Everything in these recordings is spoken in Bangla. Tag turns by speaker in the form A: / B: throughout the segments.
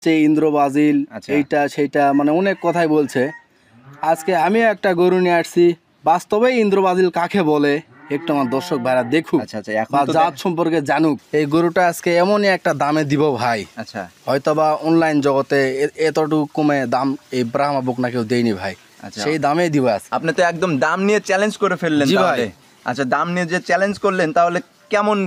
A: যে ইন্দ্র বাজিল
B: আচ্ছা।
A: এইটা সেইটা মানে অনেক কথাই বলছে। আজকে আমি একটা গরু নিয়ে আসছি, বাস্তবে ইন্দ্র বাজিল কাকে বলে একটু আমার দর্শক ভাইরা দেখুক,
B: আচ্ছা আচ্ছা, এখন
A: বা
B: তো
A: জাত সম্পর্কে জানুক। এই গরুটা আজকে এমনই একটা দামে দিব ভাই,
B: আচ্ছা
A: হয়তোবা অনলাইন জগতে এতটুকু কমে দাম এই ব্রাহ্মা বকনা কেউ দেয়নি ভাই,
B: আচ্ছা,
A: সেই দামেই দিব আজকে।
B: আপনি তো একদম দাম নিয়ে চ্যালেঞ্জ করে ফেললেন
A: জি ভাই।
B: তাহলে। আচ্ছা, দাম নিয়ে যে চ্যালেঞ্জ করলেন, তাহলে কেমন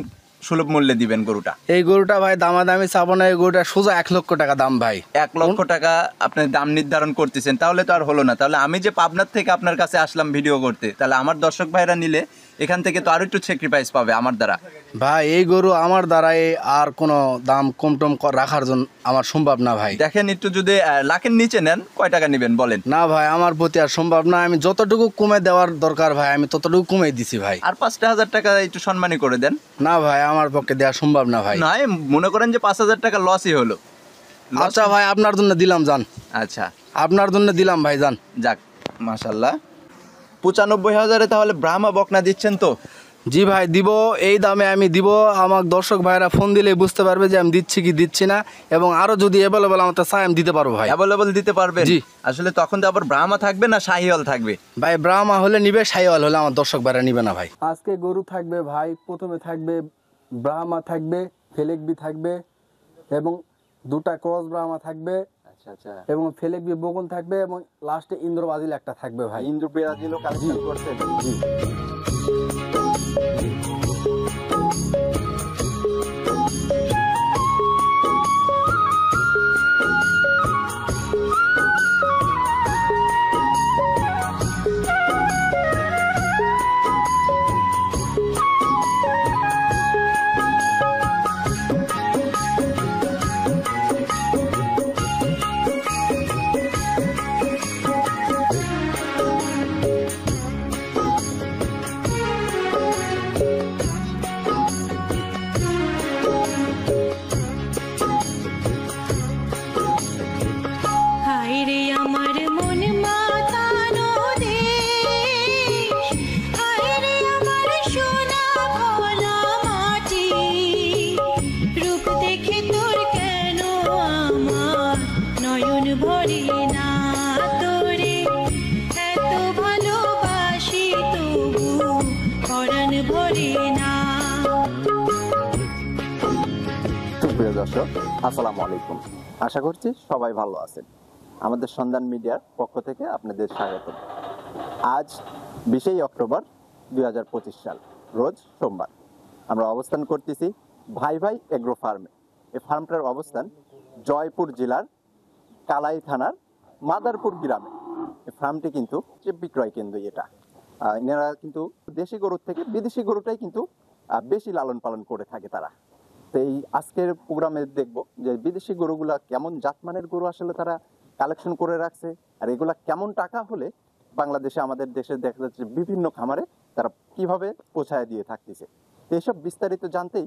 B: সুলভ মূল্যে দিবেন গরুটা?
A: এই গরুটা ভাই দামাদামি চাবো না, এই গরুটা সোজা 1 লক্ষ টাকা দাম ভাই।
B: 1 লক্ষ টাকা আপনি দাম নির্ধারণ করতেছেন, তাহলে তো আর হলো না। তাহলে আমি যে পাবনার থেকে আপনার কাছে আসলাম ভিডিও করতে, তাহলে আমার দর্শক ভাইরা নিলে এখান থেকে তো আরো একটু স্যাক্রিফাইস পাবে আমার দ্বারা।
A: ভাই এই গরু আমার দ্বারাই আর কোনো দাম কম টম রাখার জন্য আমার সম্ভব না ভাই।
B: দেখেন একটু যদি লাখের নিচে নেন, কয় টাকা নেবেন বলেন?
A: না ভাই, আমার প্রতি আর সম্ভব না, আমি যতটুকু কমে দেওয়ার দরকার ভাই আমি ততটুকু কমে দিছি ভাই।
B: আর 5,000 টাকা একটু সম্মানী করে দেন।
A: না ভাই, আমার পক্ষে দেওয়া সম্ভব না ভাই।
B: নয়, মনে করেন যে 5,000 টাকা লসই হলো।
A: আচ্ছা ভাই, আপনার জন্য দিলাম যান,
B: আচ্ছা
A: আপনার জন্য দিলাম ভাই যান।
B: যাক, মাশাল্লাহ। 95,000-এ তাহলে ব্রাহ্মা বকনা দিচ্ছেন তো?
A: জি ভাই দিব, এই দামে আমি দিব। আমার দর্শক ভাইরা ফোন দিলে বুঝতে পারবে যে আমি দিচ্ছি কি দিচ্ছি না, এবং আরো যদি অ্যাভেলেবল আমার চাই আমি দিতে পারবো ভাই।
B: অ্যাভেলেবল দিতে পারবেন?
A: জি।
B: আসলে তখন তো আবার ব্রাহ্মা থাকবে না শাহিওয়াল থাকবে?
A: ভাই ব্রাহ্মা হলে নিবে, সাইওয়াল হলে আমার দর্শক ভাইরা নিবে না ভাই। আজকে গরু থাকবে ভাই, প্রথমে থাকবে ব্রাহ্মা থাকবে, ফেলেকবি থাকবে, এবং 2টা ক্রস ব্রাহ্মা থাকবে,
B: আচ্ছা আচ্ছা।
A: এবং ফেলেকবি বগুন থাকবে, এবং লাস্টে ইন্দ্র বাজিল একটা থাকবে ভাই।
B: ইন্দ্র ব্রাজিলও কালেকশন করছেন?
A: জি।
C: হায়রে আমার মন মাতানো দেশ, হায়রে আমার সোনা ভোলা মাটি, রূপ দেখে তোর কেন আমার নয়ন ভরে না, তোরে এত ভালোবাসি তবু পরাণ ভরে না।
B: সুপ্রিয় দর্শক, আসসালামু আলাইকুম। আশা করছি সবাই ভালো আছেন। আমাদের সন্ধান মিডিয়ার পক্ষ থেকে আপনাদের স্বাগত। আজ 20 অক্টোবর 2025 সাল, রোজ সোমবার। আমরা অবস্থান করতেছি ভাই ভাই এগ্রো ফার্মে। এই ফার্মটার অবস্থান জয়পুর জেলার কালাই থানার মাদারপুর গ্রামে। এই ফার্মটি কিন্তু যে বিক্রয় কেন্দ্র, এটা এনারা কিন্তু দেশি গরুর থেকে বিদেশি গরুটাই কিন্তু বেশি লালন পালন করে থাকে তারা। তো এই আজকের প্রোগ্রামে দেখব যে বিদেশি গরুগুলা কেমন জাতমানের গরু আসলে তারা কালেকশন করে রাখছে, আর এগুলা কেমন টাকা হলে বাংলাদেশে, আমাদের দেশে দেখা যাচ্ছে বিভিন্ন খামারে তারা কিভাবে পৌঁছায় দিয়ে থাকতেছে। তো এইসব বিস্তারিত জানতেই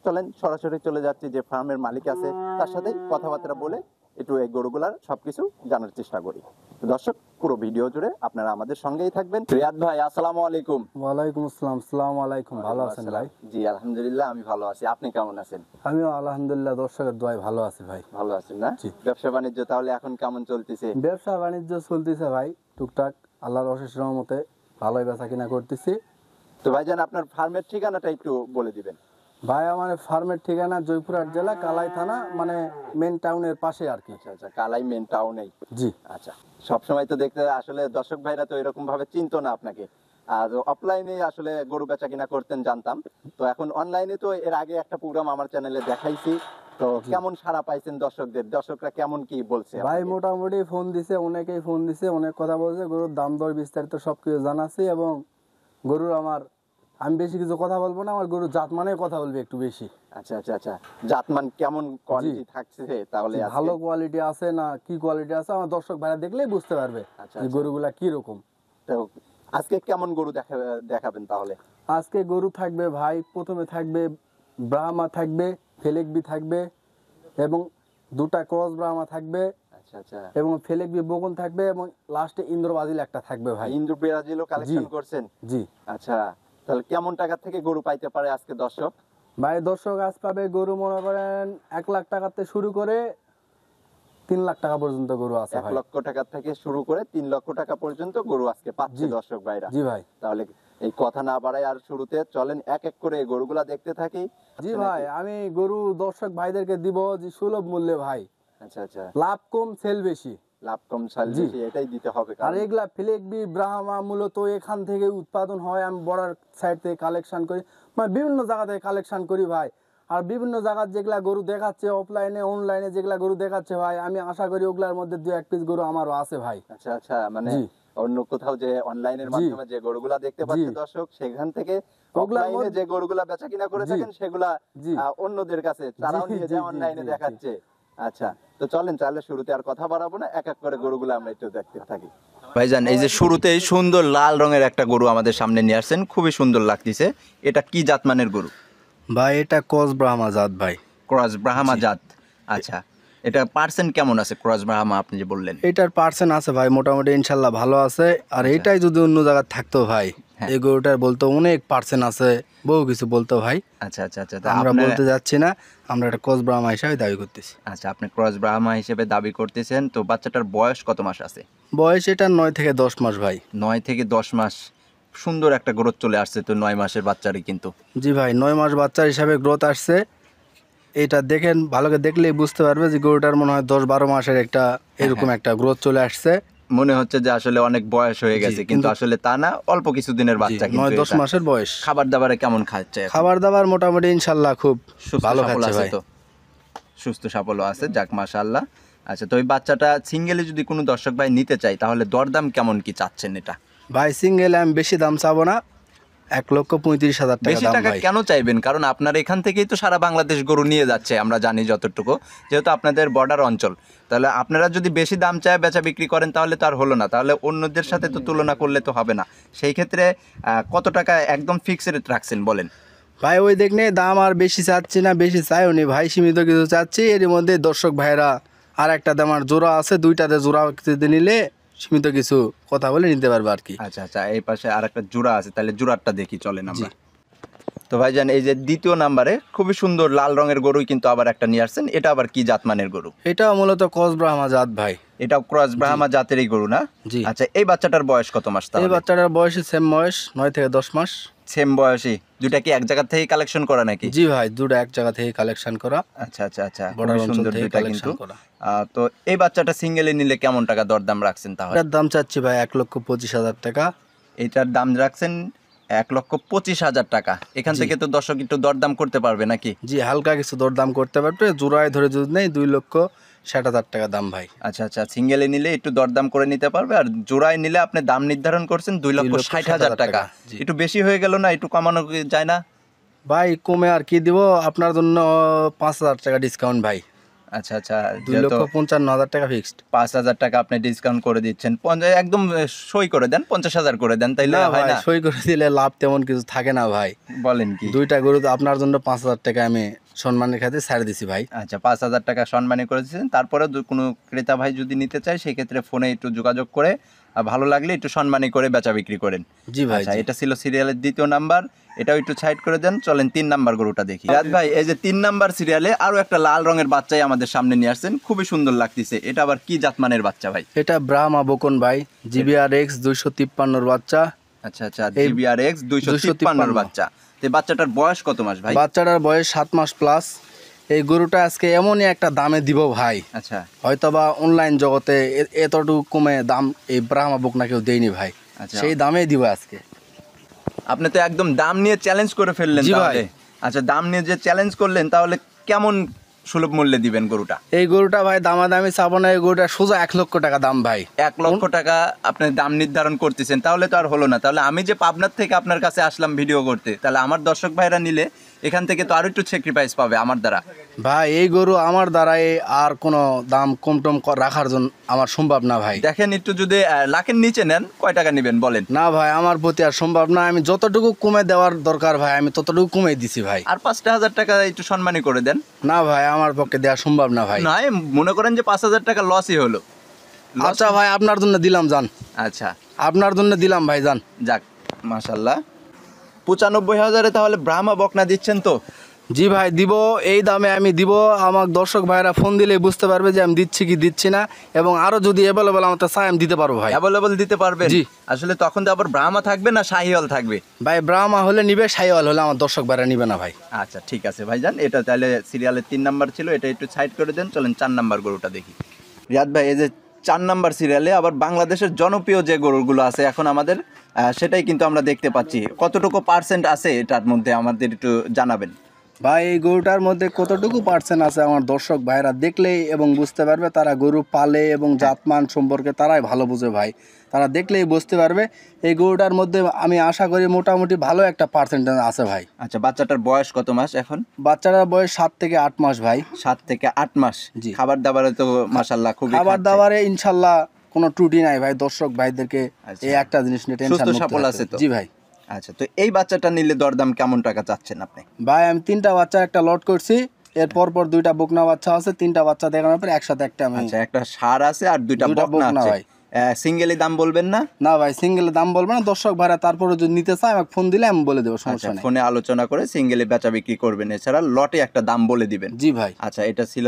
B: চলেন সরাসরি চলে যাচ্ছি যে ফার্মের মালিক আছে, তার সাথে কথাবার্তা বলে একটু এই গরুগুলার সবকিছু জানার চেষ্টা করি। তো দর্শক, পুরো ভিডিও জুড়ে আপনারা আমাদের সঙ্গেই থাকবেন। রিয়াদ ভাই, আসসালামু আলাইকুম।
A: ওয়ালাইকুম আসসালাম। আসসালামু আলাইকুম। ভালো আছেন ভাই?
B: জি আলহামদুলিল্লাহ, আমি ভালো আছি। আপনি কেমন আছেন?
A: আমিও আলহামদুলিল্লাহ দর্শকের দোয়ায় ভালো আছি ভাই।
B: ভালো আছেন না?
A: জি।
B: ব্যবসা বাণিজ্য তাহলে এখন কেমন চলতেছে?
A: ব্যবসা বাণিজ্য চলতেছে ভাই টুকটাক, আল্লাহর অশেষ রহমতে ভালোই বেচা কিনা করতেছি।
B: তো ভাইজান, আপনার ফার্মের ঠিকানাটা একটু বলে দিবেন।
A: ভাই আমার ফার্মের ঠিকানা জয়পুরহাট জেলা কালাই থানা, মানে মেন টাউনের পাশে আর কি।
B: আচ্ছা আচ্ছা, কালাই মেন টাউনেই।
A: জি।
B: আচ্ছা, সবসময় তো দেখতে আসলে দর্শক ভাইরা তো এরকম ভাবে চিনতো না আপনাকে, আর অফলাইনে আসলে গরু বেচা কিনা করতেন জানতাম। তো এখন অনলাইনে তো এর আগে একটা প্রোগ্রাম আমার চ্যানেলে দেখাইছি। তো কেমন সাড়া পাইছেন দর্শকদের? দর্শকরা কেমন কি বলছে
A: ভাই
B: আপনাকে?
A: মোটামুটি ফোন দিছে, অনেকেই ফোন দিছে, অনেক কথা বলছে, গরুর দাম দর বিস্তারিত সবকিছু জানাচ্ছি। এবং গরুর আমি বেশি কিছু কথা বলবো না, আমার গরুর জাত মানে কথা বলবে একটু বেশি।
B: আচ্ছা আচ্ছা আচ্ছা, জাতমান কেমন কোয়ালিটি থাকছে তাহলে?
A: ভালো কোয়ালিটি আছে না কি কোয়ালিটি আছে আমার দর্শক ভাইরা দেখলেই বুঝতে পারবে
B: আচ্ছা,
A: যে
B: আচ্ছা।
A: গরুগুলা কি রকম।
B: তো আজকে কেমন গরু দেখাবেন তাহলে?
A: আজকে গরু থাকবে ভাই, প্রথমে থাকবে ব্রাহ্মা থাকবে, ফেলেকবি থাকবে, এবং 2টা ক্রস ব্রাহ্মা থাকবে,
B: আচ্ছা আচ্ছা।
A: এবং ফেলেকবি বগুন থাকবে, এবং লাস্টে ইন্দ্র বাজিল একটা থাকবে ভাই।
B: ইন্দ্র ব্রাজিলও কালেকশন
A: জি।
B: করছেন?
A: জি
B: আচ্ছা, তাহলে কেমন টাকা থেকে গরু পাইতে পারে আজকে দর্শক?
A: ভাই দর্শক আজ পাবে গরু মনে করেন 1 লাখ টাকাতে শুরু করে 3 লাখ টাকা পর্যন্ত গরু আছে
B: 1
A: ভাই।
B: লক্ষ টাকা থেকে শুরু করে 3 লক্ষ টাকা পর্যন্ত গরু আজকে পাচ্ছে
A: জি।
B: দর্শক ভাইরা।
A: জি ভাই।
B: তাহলে এই কথা না বাড়াই আর শুরুতে চলেন এক এক করে এই গরুগুলা দেখতে থাকি।
A: জি ভাই, আমি গরু দর্শক ভাইদেরকে দিব যে সুলভ মূল্যে ভাই,
B: আচ্ছা আচ্ছা,
A: লাভ কম সেল বেশি।
B: লাভ কম সাল
A: জি।
B: বেশি, এটাই দিতে হবে।
A: আর এগুলা ফ্লেগবি ব্রাহ্মা মূলত এখান থেকে উৎপাদন হয়, আমি বর্ডার সাইড থেকে কালেকশন করি, মানে বিভিন্ন জায়গা থেকে কালেকশন করি ভাই। আর বিভিন্ন জায়গার যেগুলা গরু দেখাচ্ছে অফলাইনে অনলাইনে যেগুলা গরু দেখাচ্ছে ভাই, আমি আশা করি ওগুলার মধ্যে 2-1 পিস গরু আমারও আছে ভাই।
B: আচ্ছা আচ্ছা, মানে
A: জি।
B: অন্য কোথাও যে অনলাইনের
A: জি।
B: মাধ্যমে যে গরুগুলা দেখতে পাচ্ছে
A: জি।
B: দর্শক, সেখান থেকে
A: ওগুলার
B: অফলাইনে
A: মধ্যে-
B: যে গরুগুলা বেচা কিনা করে
A: জি।
B: থাকেন সেগুলা
A: জি।
B: অন্যদের কাছে তারাও
A: জি,
B: নিয়ে
A: জি,
B: যায়,
A: জি,
B: অনলাইনে
A: জি,
B: দেখাচ্ছে। আচ্ছা, তো চলেন তাহলে শুরুতে আর কথা বাড়াবো না, এক এক করে গরুগুলো আমরা একটু দেখতে থাকি।
D: ভাইজান, এই যে শুরুতেই সুন্দর লাল রঙের একটা গরু আমাদের সামনে নিয়ে আসছেন, খুবই সুন্দর লাগতেছে। এটা কি জাতমানের গরু?
A: ভাই এটা কস ব্রাহ্মা জাত ভাই।
D: ক্রস ব্রাহ্মা জাত। আচ্ছা, এটা পার্সেন্ট কেমন আছে ক্রস ব্রাহ্মা আপনি যে বললেন?
A: এটার পার্সেন্ট আছে ভাই মোটামুটি ইনশাল্লাহ ভালো আছে। আর এটাই যদি অন্য জায়গায় থাকতো ভাই,
D: হ্যাঁ।
A: এই গরুটার বলতো অনেক পার্সেন্ট আছে, বহু কিছু বলতো ভাই।
D: আচ্ছা আচ্ছা আচ্ছা, তা
A: আমরা
D: আপনার-
A: বলতে যাচ্ছি না, আমরা একটা কস ব্রাহ্মা হিসাবে দাবি করতেছি।
D: আচ্ছা, আপনি ক্রস ব্রাহ্মা হিসেবে দাবি করতেছেন। তো বাচ্চাটার বয়স কত মাস আছে?
A: বয়স এটা 9 থেকে 10 মাস ভাই।
D: 9 থেকে 10 মাস। সুন্দর একটা গ্রোথ চলে আসছে তো 9 মাসের বাচ্চারই কিন্তু।
A: জি ভাই, 9 মাস বাচ্চার হিসাবে গ্রোথ আসছে। এটা দেখেন, ভালো করে দেখলেই বুঝতে পারবে যে গরুটার মনে হয় 10-12 মাসের একটা এরকম একটা গ্রোথ চলে আসছে।
D: মনে হচ্ছে যে আসলে অনেক বয়স হয়ে গেছে, কিন্তু
A: কিন্তু-
D: আসলে তা না, অল্প কিছুদিনের বাচ্চা কিন্তু
A: 9-10
D: এটা।
A: মাসের বয়স।
D: খাবার দাবারে কেমন খাচ্ছে এখন?
A: খাবার দাবার মোটামুটি ইনশাল্লাহ খুব
D: সুস্থ
A: ভালো
D: সবল
A: খাচ্ছে
D: আছে
A: ভাই।
D: তো? সুস্থ সবল আছে, যাক মাশাআল্লাহ। আচ্ছা, তো ওই বাচ্চাটা সিঙ্গেলে যদি কোনো দর্শক ভাই নিতে চাই, তাহলে দরদাম কেমন কি চাচ্ছেন এটা?
A: ভাই সিঙ্গেল আমি বেশি দাম চাবো না, 1,35,000 টাকা
D: বেশি
A: দাম
D: টাকা
A: ভাই।
D: কেন চাইবেন? কারণ আপনার এখান থেকেই তো সারা বাংলাদেশ গরু নিয়ে যাচ্ছে, আমরা জানি যতটুকু, যেহেতু আপনাদের বর্ডার অঞ্চল। তাহলে আপনারা যদি বেশি দাম চায় বেচা বিক্রি করেন তাহলে তো আর হলো না, তাহলে অন্যদের সাথে তো তুলনা করলে তো হবে না। সেই ক্ষেত্রে কত টাকা একদম ফিক্সড রেট রাখছেন বলেন?
A: ভাই ওই দেখনে দাম আর বেশি চাচ্ছি না, বেশি চাইও নি ভাই, সীমিত কিছু চাচ্ছি। এর মধ্যে দর্শক ভাইরা আর একটা দাম আর জোড়া আছে, দুইটাতে জোড়া যদি নিলে সীমিত কিছু কথা বলে নিতে পারবে আর কি।
D: আচ্ছা আচ্ছা, এই পাশে আর একটা জোড়া আছে, তাহলে জোড়াটা দেখি চলেন আমরা। তো ভাইজান, এই যে দ্বিতীয় নাম্বারে খুবই সুন্দর লাল রঙের গরুই কিন্তু আবার একটা নিয়ে আসছেন। এটা আবার কি জাতমানের গরু?
A: এটা মূলত কস ব্রাহ্মা জাত ভাই।
D: এটাও ক্রস ব্রাহ্মা জাতেরই গরু না?
A: জি।
D: আচ্ছা, এই বাচ্চাটার বয়স কত মাস
A: এই
D: তাহলে?
A: বাচ্চাটার বয়সে সেম বয়স, 9 থেকে 10 মাস।
D: সেম বয়সী? দুইটা কি এক জায়গা থেকে কালেকশন করা নাকি?
A: জি ভাই, দুটো এক জায়গা থেকে কালেকশন করা,
D: আচ্ছা আচ্ছা আচ্ছা,
A: বর্ডার
D: খুবই
A: অঞ্চল
D: সুন্দর
A: থেকে
D: দুইটা
A: কালেকশন
D: কিন্তু।
A: করা।
D: তো এই বাচ্চাটা সিঙ্গেলে নিলে কেমন টাকা দরদাম রাখছেন তাহলে?
A: এটার দাম চাচ্ছি ভাই 1,25,000 টাকা।
D: এটার দাম রাখছেন 1,25,000 টাকা। এখান
A: জি।
D: থেকে তো দর্শক একটু দরদাম করতে পারবে নাকি?
A: জি, হালকা কিছু দরদাম করতে পারবে, জোড়ায় ধরে যদি নেই 2,60,000 টাকা দাম ভাই।
D: আচ্ছা আচ্ছা, সিঙ্গেলে নিলে একটু দরদাম করে নিতে পারবে, আর জোড়ায় নিলে আপনি দাম নির্ধারণ করছেন 2,60,000 টাকা।
A: জি।
D: একটু বেশি হয়ে গেল না? একটু কমানো যায় না?
A: ভাই কমে আর কি দিব, আপনার জন্য 5,000 টাকা ডিসকাউন্ট ভাই।
D: আচ্ছা আচ্ছা, যেহেতু
A: 2,55,000 টাকা ফিক্সড।
D: 5,000 টাকা আপনি ডিসকাউন্ট করে দিচ্ছেন, একদম সই করে দেন, 50,000 করে দেন, তাইলে
A: না
D: হয়
A: ভাই,
D: না?
A: সই করে দিলে লাভ তেমন কিছু থাকে না ভাই।
D: বলেন কি?
A: দুইটা গরু তো আপনার জন্য 5,000 টাকা আমি সম্মানের খাতে ছাড় দিছি ভাই।
D: আচ্ছা, 5,000 টাকা সম্মানী করে দিচ্ছেন। তারপরে কোনো ক্রেতা ভাই যদি নিতে চায় সেক্ষেত্রে ফোনে একটু যোগাযোগ করে, আর ভালো লাগলে একটু সম্মানী করে বেচা বিক্রি করেন।
A: জি ভাই,
D: আচ্ছা,
A: জি।
D: এটা ছিল সিরিয়ালের দ্বিতীয় নাম্বার, এটাও একটু সাইড করে দেন। চলেন 3 নাম্বার গরুটা দেখি। রাজ ভাই, এই যে 3 নাম্বার সিরিয়ালে আরো একটা লাল রঙের বাচ্চাই আমাদের সামনে নিয়ে আসছেন, খুবই সুন্দর লাগতেছে। এটা আবার কি জাতমানের বাচ্চা ভাই?
A: এটা ব্রাহ্মা বকন ভাই, GBRX 253 বাচ্চা।
D: আচ্ছা আচ্ছা,
A: এই
D: GBRX 253 বাচ্চা। তো এই বাচ্চাটার বয়স কত মাস ভাই?
A: বাচ্চাটার বয়স 7 মাস প্লাস। এই গরুটা আজকে এমনই একটা দামে দিব ভাই,
D: আচ্ছা
A: হয়তোবা অনলাইন জগতে এতটুকু কমে দাম এই ব্রাহ্মা বকনা কেউ দেয়নি ভাই।
D: আচ্ছা।
A: সেই দামেই দিব আজকে।
D: আপনি তো একদম দাম নিয়ে চ্যালেঞ্জ করে ফেললেন
A: জি ভাই।
D: তাহলে। আচ্ছা, দাম নিয়ে যে চ্যালেঞ্জ করলেন, তাহলে কেমন সুলভ মূল্যে দিবেন গরুটা?
A: এই গরুটা ভাই দামাদামি চাবো না, এই গরুটা সোজা 1 লক্ষ টাকা দাম ভাই।
D: 1 লক্ষ টাকা আপনি দাম নির্ধারণ করতেছেন, তাহলে তো আর হলো না। তাহলে আমি যে পাবনার থেকে আপনার কাছে আসলাম ভিডিও করতে, তাহলে আমার দর্শক ভাইরা নিলে এখান থেকে তো আরো একটু স্যাক্রিফাইস পাবে আমার দ্বারা।
A: ভাই এই গরু আমার দ্বারাই আর কোনো দাম কম টম রাখার জন্য আমার সম্ভব না ভাই।
D: দেখেন, একটু যদি লাখের নিচে নেন, কয় টাকা নেবেন বলেন?
A: না ভাই, আমার প্রতি আর সম্ভব না, আমি যতটুকু কমে দেওয়ার দরকার ভাই আমি ততটুকু কমে দিছি ভাই।
D: আর 5,000 টাকা একটু সম্মানী করে দেন।
A: না ভাই, আমার পক্ষে দেওয়া সম্ভব না ভাই।
D: নয়, মনে করেন যে 5,000 টাকা লসই হলো।
A: আচ্ছা ভাই, আপনার জন্য দিলাম যান,
D: আচ্ছা,
A: আপনার জন্য দিলাম ভাই যান।
D: যাক মাশাল্লাহ। 95,000-এ তাহলে ব্রাহ্মা বকনা দিচ্ছেন তো?
A: জি ভাই দিব, এই দামে আমি দিব। আমার দর্শক ভাইরা ফোন দিলে বুঝতে পারবে যে আমি দিচ্ছি কি দিচ্ছি না, এবং আরো যদি অ্যাভেলেবল আমার চাই আমি দিতে পারবো ভাই।
D: অ্যাভেলেবল দিতে পারবেন?
A: জি।
D: আসলে তখন তো আবার ব্রাহ্মা থাকবে না শাহিওয়াল থাকবে?
A: ভাই ব্রাহ্মা হলে নিবে, সাইওয়াল হলে আমার দর্শক ভাইরা নিবে না ভাই।
D: আচ্ছা ঠিক আছে ভাইজান, এটা তাহলে সিরিয়ালের 3 নাম্বার ছিল, এটা একটু সাইড করে দেন। চলেন 4 নাম্বার গরুটা দেখি। রিয়াদ ভাই, এই যে 4 নাম্বার সিরিয়ালে আবার বাংলাদেশের জনপ্রিয় যে গরুগুলো আছে এখন আমাদের, সেটাই কিন্তু আমরা দেখতে পাচ্ছি। কতটুকু পার্সেন্ট আছে এটার মধ্যে আমাদের একটু জানাবেন।
A: ভাই এই গরুটার মধ্যে কতটুকু পার্সেন্ট আছে আমার দর্শক ভাইরা দেখলেই এবং বুঝতে পারবে। তারা গরু পালে এবং জাতমান সম্পর্কে তারাই ভালো বুঝে ভাই, তারা দেখলেই বুঝতে পারবে। এই গরুটার মধ্যে আমি আশা করি মোটামুটি ভালো একটা পার্সেন্টেজ আছে ভাই।
D: আচ্ছা, বাচ্চাটার বয়স কত মাস এখন?
A: বাচ্চাটার বয়স 7 থেকে 8 মাস ভাই।
D: 7 থেকে 8 মাস।
A: জি।
D: খাবার দাবারে তো মাশাআল্লাহ খুবই
A: খাবার
D: খাচ্ছে।
A: দাবারে ইনশাল্লাহ কোনো ত্রুটি নাই ভাই। দর্শক ভাইদেরকে
D: আচ্ছা।
A: এই একটা জিনিস নিয়ে টেনশন
D: সুস্থ
A: মুক্ত
D: সফল
A: থাকতে
D: আছে তো?
A: হবে। জি ভাই।
D: আচ্ছা, তো এই বাচ্চাটা নিলে দরদাম কেমন টাকা চাচ্ছেন আপনি?
A: ভাই আমি 3টা বাচ্চা একটা লট করছি, এর পর 2টা বকনা বাচ্চা আছে। 3টা বাচ্চা দেখানোর পর একসাথে একটা আমি।
D: আচ্ছা, একটা ষাঁড় আছে আর 2টা
A: দুইটা
D: বকনা
A: বকনা
D: আছে।
A: ভাই।
D: সিঙ্গেলি দাম বলবেন না?
A: না ভাই সিঙ্গেলের দাম বলবো না, দর্শক ভাইরা তারপরে যদি নিতে চায় আমাকে ফোন দিলে আমি বলে দেবো,
D: আচ্ছা,
A: সমস্যা নেই।
D: ফোনে আলোচনা করে সিঙ্গেলি বেচা বিক্রি করবেন, এছাড়া লটে একটা দাম বলে দিবেন।
A: জি ভাই।
D: আচ্ছা, এটা ছিল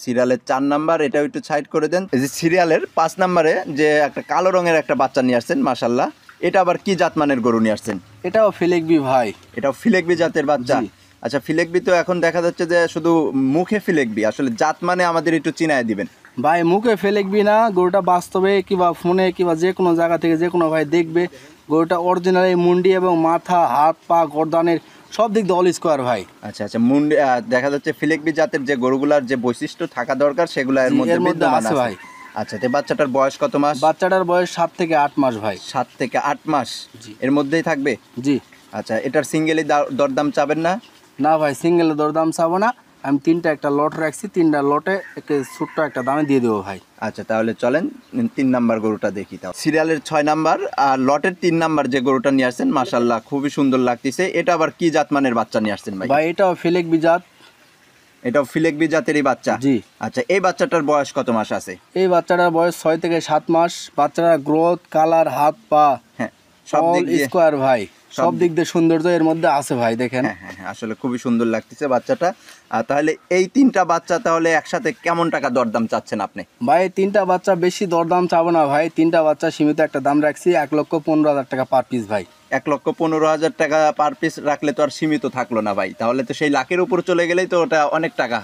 D: সিরিয়ালের 4 নাম্বার, এটাও একটু সাইড করে দেন। এই যে সিরিয়ালের 5 নাম্বারে যে একটা কালো রঙের একটা বাচ্চা নিয়ে আসছেন মাশাআল্লাহ, এটা আবার কি জাতমানের গরু নিয়ে আসছেন?
A: এটাও ফিলেকবি ভাই।
D: এটাও ফিলেকবি জাতের বাচ্চা?
A: জি।
D: আচ্ছা, ফিলেকবি তো এখন দেখা যাচ্ছে যে শুধু মুখে ফিলেকবি, আসলে জাত মানে আমাদের একটু চিনায় দিবেন।
A: ভাই মুখে ফেলেকবি না, গরুটা বাস্তবে কিংবা ফোনে কিংবা যে কোনো জায়গা থেকে যে কোনো ভাই দেখবে গরুটা অরিজিনাল মুন্ডি এবং মাথা হাত পা গর্দানের সব দিক দিয়ে অল স্কোয়ার ভাই।
D: আচ্ছা আচ্ছা, মুন্ডি দেখা যাচ্ছে ফিলেকবি জাতের যে গরুগুলার যে বৈশিষ্ট্য থাকা দরকার সেগুলো এর
A: জি,
D: মধ্যে
A: এর মধ্যে
D: বিদ্যমান
A: আছে
D: আছে
A: ভাই।
D: আচ্ছা, তো বাচ্চাটার বয়স কত মাস?
A: বাচ্চাটার বয়স 7 থেকে 8 মাস ভাই।
D: 7 থেকে 8 মাস
A: জি।
D: এর মধ্যেই থাকবে?
A: জি।
D: আচ্ছা, এটার সিঙ্গেলি দরদাম চাবেন না?
A: না ভাই সিঙ্গেলে দরদাম চাবো না, আমি 3টা একটা লট রাখছি, 3টা লটে ছোট্ট একটা দামে দিয়ে দেবো ভাই।
D: আচ্ছা, তাহলে চলেন 3 নাম্বার গরুটা দেখি। তাও সিরিয়ালের 6 নাম্বার আর লটের 3 নাম্বার যে গরুটা নিয়ে আসছেন মাশাআল্লাহ খুবই সুন্দর লাগতেছে। এটা আবার কি জাতমানের বাচ্চা নিয়ে আসছেন ভাই?
A: ভাই এটাও ফিলেকবি জাত।
D: এটাও ফিলেকবি জাতেরই বাচ্চা?
A: জি।
D: আচ্ছা, এই বাচ্চাটার বয়স কত মাস আছে?
A: এই বাচ্চাটার বয়স 6 থেকে 7 মাস। বাচ্চাটার গ্রোথ কালার হাত পা
D: হ্যাঁ, সব দিক দিয়ে
A: স্কোয়ার ভাই, সব দিক দিয়ে সৌন্দর্য এর মধ্যে আছে ভাই, দেখেন।
D: হ্যাঁ হ্যাঁ হ্যাঁ, আসলে খুবই সুন্দর লাগতেছে বাচ্চাটা। তাহলে এই 3টা বাচ্চা তাহলে একসাথে কেমন টাকা দরদাম চাচ্ছেন আপনি?
A: ভাই 3টা বাচ্চা বেশি দরদাম চাবো না ভাই, 3টা বাচ্চা সীমিত একটা দাম রাখছি, 1,15,000 টাকা পার পিস ভাই।
D: 1,15,000 টাকা পার পিস রাখলে তো আর সীমিত থাকলো না ভাই, তাহলে তো সেই লাখের উপর চলে গেলেই তো ওটা অনেক টাকা।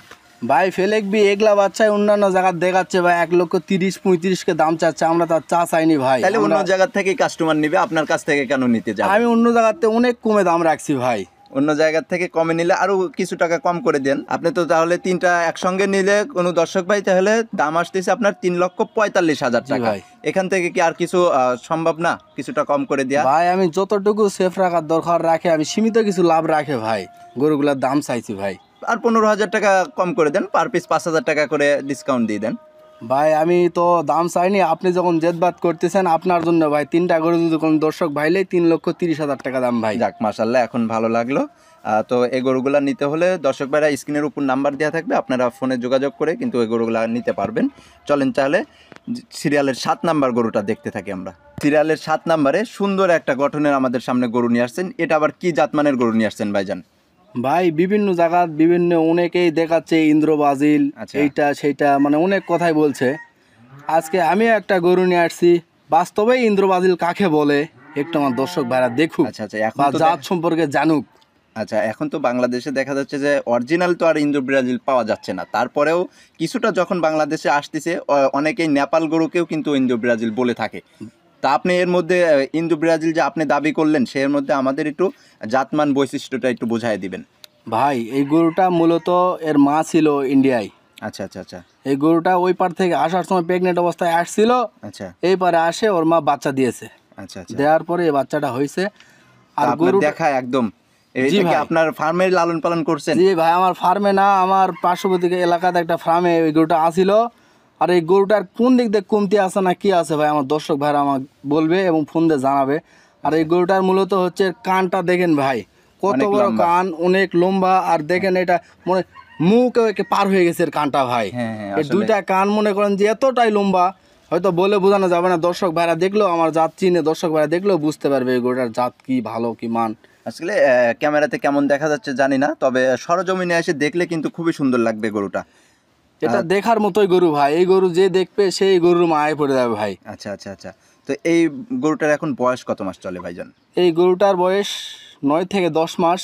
A: ভাই ফেলেকবি এগুলা বাচ্চায় অন্যান্য জায়গায় দেখাচ্ছে ভাই 1,30,35,000 দাম চাচ্ছে, আমরা তার চা চাইনি ভাই।
D: তাহলে অন্য
A: আমরা-
D: জায়গা থেকে কাস্টমার নিবে, আপনার কাছ থেকে কেন নিতে যাবে?
A: আমি অন্য জায়গাতে অনেক কমে দাম রাখছি ভাই।
D: অন্য জায়গা থেকে কমে নিলে আরো কিছু টাকা কম করে দেন আপনি। তো তাহলে 3টা একসঙ্গে নিলে কোনো দর্শক ভাই তাহলে দাম আসতেছে আপনার 3,45,000
A: জি
D: টাকা।
A: ভাই।
D: এখান থেকে কি আর কিছু সম্ভব না কিছুটা কম করে দেয়া?
A: ভাই আমি যতটুকু সেফ রাখার দরকার রাখে, আমি সীমিত কিছু লাভ রাখে ভাই, গরুগুলার দাম চাইছি ভাই।
D: আর 15,000 টাকা কম করে দেন, পার পিস 5,000 টাকা করে ডিসকাউন্ট দিয়ে দেন।
A: ভাই আমি তো দাম চাইনি, আপনি যখন জেদবাদ করতেছেন আপনার জন্য ভাই, 3টা গরু যদি কোনো দর্শক ভাইলে 3,30,000 টাকা দাম ভাই।
D: যাক মাশাআল্লাহ, এখন ভালো লাগলো। তো এই গরুগুলা নিতে হলে দর্শক ভাইরা স্ক্রিনের উপর নাম্বার দেওয়া থাকবে, আপনারা ফোনে যোগাযোগ করে কিন্তু এই গরুগুলা নিতে পারবেন। চলেন তাহলে সিরিয়ালের 7 নাম্বার গরুটা দেখতে থাকি আমরা। সিরিয়ালের 7 নাম্বারে সুন্দর একটা গঠনের আমাদের সামনে গরু নিয়ে আসছেন, এটা আবার কি জাতমানের গরু নিয়ে আসছেন ভাইজান?
A: ভাই বিভিন্ন জায়গা বিভিন্ন অনেকেই দেখাচ্ছে ইন্দ্র ব্রাজিল,
D: আচ্ছা।
A: এইটা সেইটা মানে অনেক কথাই বলছে। আজকে আমি একটা গরু নিয়ে আসছি, বাস্তবে ইন্দ্র ব্রাজিল কাকে বলে একটু আমার দর্শক ভাইরা দেখুক,
D: আচ্ছা আচ্ছা, এখন
A: বা
D: তো
A: জাত সম্পর্কে জানুক।
D: আচ্ছা, এখন তো বাংলাদেশে দেখা যাচ্ছে যে অরিজিনাল তো আর ইন্দো ব্রাজিল পাওয়া যাচ্ছে না, তারপরেও কিছুটা যখন বাংলাদেশে আসতেছে অনেকেই নেপাল গরুকেও কিন্তু ইন্দো ব্রাজিল বলে থাকে। তা আপনি এর মধ্যে ইন্দো ব্রাজিল যে আপনি দাবি করলেন সের মধ্যে আমাদের একটু জাতমান বৈশিষ্ট্যটা একটু বোঝাই দিবেন।
A: ভাই এই গরুটা মূলত এর মা ছিল ইন্ডিয়ায়।
D: আচ্ছা আচ্ছা আচ্ছা
A: এই গরুটা ওই পার থেকে আসার সময় প্রেগনেন্ট অবস্থায় আসছিল,
D: আচ্ছা
A: এই পারে আসে ওর মা বাচ্চা দিয়েছে,
D: আচ্ছা আচ্ছা,
A: দেওয়ার পরে এই বাচ্চাটা হয়েছে। আর
D: আপনার
A: গরু
D: দেখা একদম
A: জি
D: এটা কি
A: ভাই।
D: আপনার ফার্মের লালন পালন করছেন?
A: জি ভাই, আমার ফার্মে না, আমার পার্শ্ববর্তী এলাকাতে একটা ফার্মে ওই গরুটা আসিল। আর এই গরুটার কোন দিক দিয়ে কমতি আছে না কি আছে ভাই আমার দর্শক ভাইরা আমার বলবে এবং ফোন দিয়ে জানাবে। আর এই গরুটার মূলত হচ্ছে কানটা দেখেন ভাই, কত
D: অনেক
A: বড়
D: লম্বা।
A: কান, অনেক লম্বা। আর দেখেন এটা মনে মুখে একে পার হয়ে গেছে এর কানটা ভাই।
D: হ্যাঁ, হ্যাঁ,
A: এই
D: আসলে।
A: 2টা কান মনে করেন যে এতটাই লম্বা, হয়তো বলে বোঝানো যাবে না। দর্শক ভাইরা দেখলেও আমার জাত চিনে, দর্শক ভাইরা দেখলেও বুঝতে পারবে এই গরুটার জাত কি ভালো কি মান
D: আসলে ক্যামেরাতে কেমন দেখা যাচ্ছে জানি না, তবে সরজমিনে এসে দেখলে কিন্তু খুবই সুন্দর লাগবে গরুটা।
A: এটা দেখার মতোই গরু ভাই, এই গরু যে দেখবে সেই গরুর মায়ে পড়ে যাবে ভাই।
D: আচ্ছা আচ্ছা আচ্ছা, তো এই গরুটার এখন বয়স কত মাস চলে ভাইজান?
A: এই গরুটার বয়স 9 থেকে 10 মাস।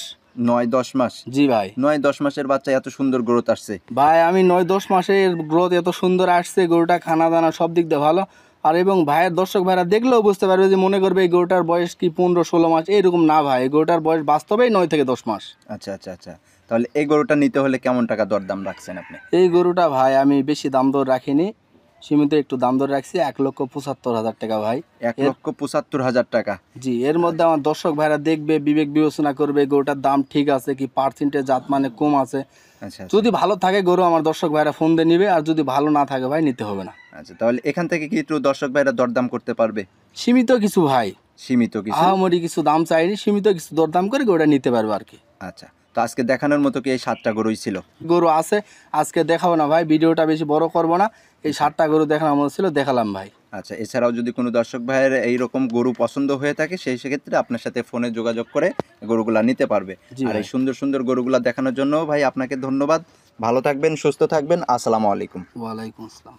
D: 9-10 মাস?
A: জি ভাই।
D: 9-10 মাসের বাচ্চা এত সুন্দর গ্রোথ আসছে
A: ভাই আমি 9-10 মাসের গ্রোথ এত সুন্দর আসছে, গরুটা খানা দানা সব দিক দিয়ে ভালো। আর এবং ভাইয়ের দর্শক ভাইরা দেখলেও বুঝতে পারবে যে মনে করবে এই গরুটার বয়স কি 15-16 মাস, এরকম না ভাই, এই গরুটার বয়স বাস্তবেই 9 থেকে 10 মাস।
D: আচ্ছা আচ্ছা আচ্ছা, তাহলে এই গরুটা নিতে হলে কেমন টাকা দরদাম রাখছেন আপনি?
A: এই গরুটা ভাই আমি বেশি দাম দর রাখিনি, সীমিত একটু দাম দর রাখছি, 1,75,000 টাকা ভাই।
D: 1,75,000 টাকা?
A: জি, এর মধ্যে আমার দর্শক ভাইরা দেখবে, বিবেক বিবেচনা করবে গরুটার দাম ঠিক আছে কি, পার্সেন্টেজ জাত মানে কম আছে।
D: আচ্ছা
A: যদি ভালো থাকে গরু আমার দর্শক ভাইরা ফোন দিয়ে নিবে, আর যদি ভালো না থাকে ভাই নিতে হবে না।
D: আচ্ছা, তাহলে এখান থেকে কি একটু দর্শক ভাইরা দরদাম করতে পারবে?
A: সীমিত কিছু ভাই,
D: সীমিত কিছু?
A: আহামরি কিছু দাম চাইনি, সীমিত কিছু দরদাম করে গরুটা নিতে পারবে আর কি।
D: আচ্ছা, তো আজকে দেখানোর মতো কি এই 7টা গরুই ছিল?
A: গরু আছে, আজকে দেখাবো না ভাই, ভিডিওটা বেশি বড় করবো না, এই 7টা গরু দেখানোর মতো ছিল, দেখালাম ভাই।
D: আচ্ছা, এছাড়াও যদি কোনো দর্শক ভাইয়ের এইরকম গরু পছন্দ হয়ে থাকে সেই সেক্ষেত্রে আপনার সাথে ফোনে যোগাযোগ করে গরুগুলা নিতে পারবে।
A: জি
D: আর
A: ভাই।
D: এই সুন্দর সুন্দর গরুগুলা দেখানোর জন্য ভাই আপনাকে ধন্যবাদ। ভালো থাকবেন, সুস্থ থাকবেন, আসসালামু আলাইকুম।
A: ওয়ালাইকুম আসসালাম।